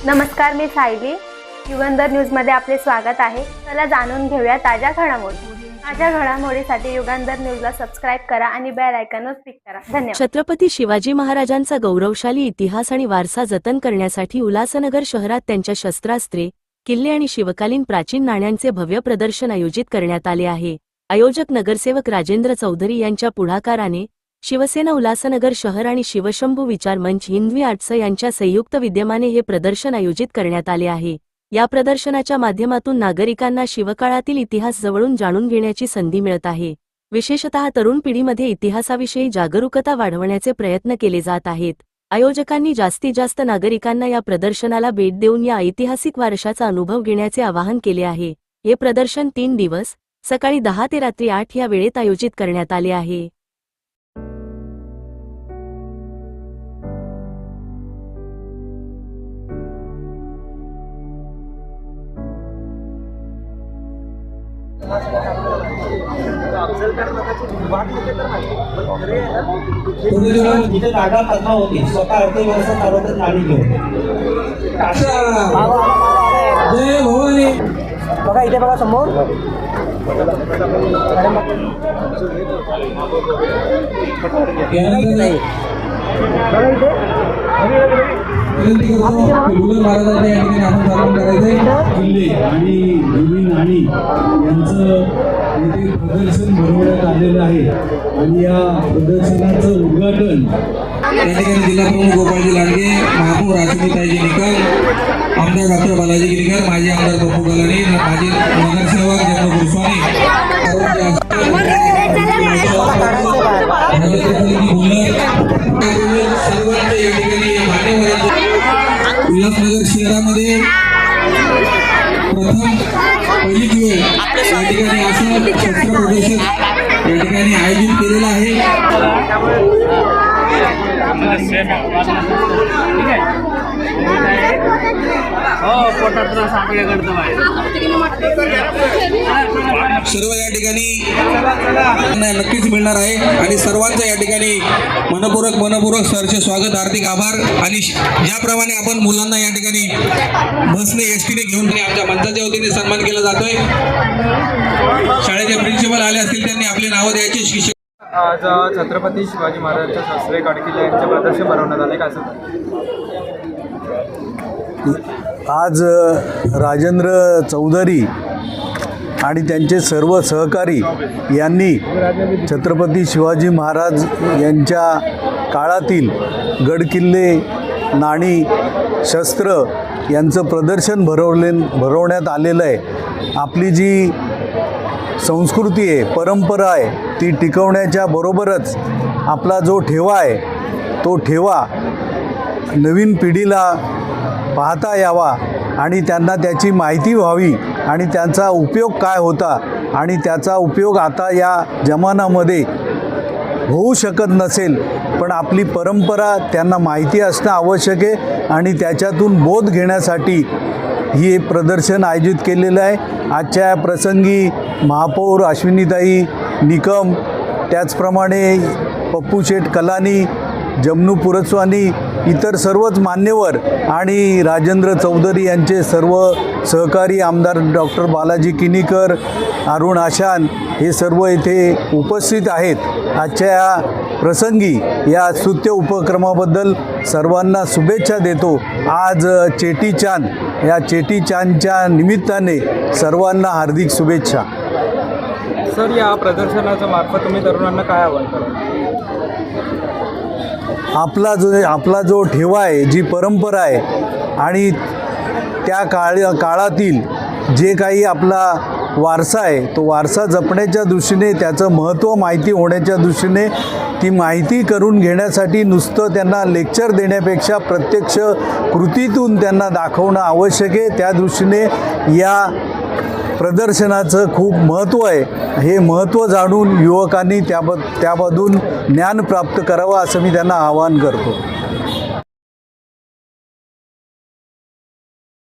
नमस्कार, मी सायली. युगंधर न्यूजमध्ये आपले स्वागत आहे. चला जाणून घेऊया ताज्या घडामोडी. ताज्या घडामोडीसाठी युगंधर न्यूजला सबस्क्राईब करा आणि बेल आयकॉनवर क्लिक करा. धन्यवाद. छत्रपती शिवाजी महाराजांचा गौरवशाली इतिहास आणि वारसा जतन करण्यासाठी उल्हासनगर शहरात त्यांच्या शस्त्रास्त्रे, किल्ले आणि शिवकालीन प्राचीन नाण्यांचे भव्य प्रदर्शन आयोजित करण्यात आले आहे. आयोजक नगरसेवक राजेंद्र चौधरी यांच्या पुढाकाराने शिवसेना उल्हासनगर शहर आणि शिवशंभू विचार मंच हिंदवी आर्ट्स यांच्या संयुक्त विद्यमाने हे प्रदर्शन आयोजित करण्यात आले आहे. या प्रदर्शनाच्या माध्यमातून नागरिकांना शिवकाळातील इतिहास जवळून जाणून घेण्याची संधी मिळत आहे. विशेषतः तरुण पिढीमध्ये इतिहासाविषयी जागरूकता वाढवण्याचे प्रयत्न केले जात आहेत. आयोजकांनी जास्तीत जास्त नागरिकांना या प्रदर्शनाला भेट देऊन या ऐतिहासिक वारशाचा अनुभव घेण्याचे आवाहन केले आहे. हे प्रदर्शन 3 दिवस सकाळी 10 ते रात्री 8 या वेळेत आयोजित करण्यात आले आहे. इथे जागा करणार होती स्वतः अर्थव्यवस्था चालवतात नाणी घेऊन. जय भवानी. बघा इथे बघा समोर महाराजांच्या या ठिकाणी आपण स्थापन करायचंय. किल्ले आणि जुनी नाणी यांचं येथे प्रदर्शन भरवण्यात आलेलं आहे आणि या प्रदर्शनाचं उद्घाटन या ठिकाणी जिल्हा प्रमुख गोपाळजी लांडगे, महापौर राजनीताईजी निकल, आमदार डॉक्टर बालाजी गिरीकर, माजी आमदार पप्पू गलानी, माजी नगरसेवक जयंत गोस्वामी, सर्वांचे या ठिकाणी उल्हासनगर शहरामध्ये प्रथम पहिलीच वेळ या ठिकाणी असं शस्त्र प्रदर्शन या ठिकाणी आयोजित केलेलं आहे. सर्व या ठिकाणी नक्कीच मिळणार आहे आणि सर्वांचं या ठिकाणी मनपूर्वक सरचे स्वागत, हार्दिक आभार. आणि ज्याप्रमाणे आपण मुलांना या ठिकाणी बसने एसटीने घेऊन आमच्या मंचाच्या वतीने सन्मान केला जातोय. शाळेचे प्रिन्सिपल आले असतील त्यांनी आपली नावं द्यायची. शिक्षक आज छत्रपती शिवाजी महाराजांच्या शस्त्रे, गडकिल्ले यांचे प्रदर्शन भरवण्यात आले. काय आज राजेंद्र चौधरी आणि त्यांचे सर्व सहकारी यांनी छत्रपती शिवाजी महाराज यांच्या काळातील गडकिल्ले, नाणी, शस्त्र यांचं प्रदर्शन भरवण्यात आलेलं आहे. आपली जी संस्कृती आहे, परंपरा आहे, ती टिकवण्याच्या बरोबरच आपला जो ठेवा आहे तो ठेवा नवीन पिढीला पाहता यावा आणि त्यांना त्याची माहिती व्हावी आणि त्यांचा उपयोग काय होता आणि त्याचा उपयोग आता या जमान्यामध्ये होऊ शकत नसेल, पण आपली परंपरा त्यांना माहिती असणं आवश्यक आहे आणि त्याच्यातून बोध घेण्यासाठी हे प्रदर्शन आयोजित केलेलं आहे. आजच्या या प्रसंगी महापौर अश्विनीताई निकम, त्याचप्रमाणे पप्पू शेठ कलानी, जमनू पुरस्वानी, इतर सर्वच मान्यवर आणि राजेंद्र चौधरी यांचे सर्व सहकारी आमदार डॉक्टर बालाजी किनीकर, अरुण आशान हे सर्व येथे उपस्थित आहेत. आजच्या या प्रसंगी या स्तुत्य उपक्रमाबद्दल सर्वांना शुभेच्छा देतो. आज चेटीचांद, या चेटीचांदच्या निमित्ताने सर्वांना हार्दिक शुभेच्छा. सर, या प्रदर्शनाच्या मार्फत तुम्ही तरुणांना काय आवाहन कराल? आपला जो ठेवा आहे, जी परंपरा आहे आणि त्या काळातील जे काही आपला वारसा आहे तो वारसा जपण्याच्या दृष्टीने, त्याचं महत्त्व माहिती होण्याच्या दृष्टीने ती माहिती करून घेण्यासाठी नुसतं त्यांना लेक्चर देण्यापेक्षा प्रत्यक्ष कृतीतून त्यांना दाखवणं आवश्यक आहे. त्या दृष्टीने या प्रदर्शनाचं खूप महत्त्व आहे. हे महत्त्व जाणून युवकांनी त्यामधून ज्ञान प्राप्त करावं असं मी त्यांना आवाहन करतो.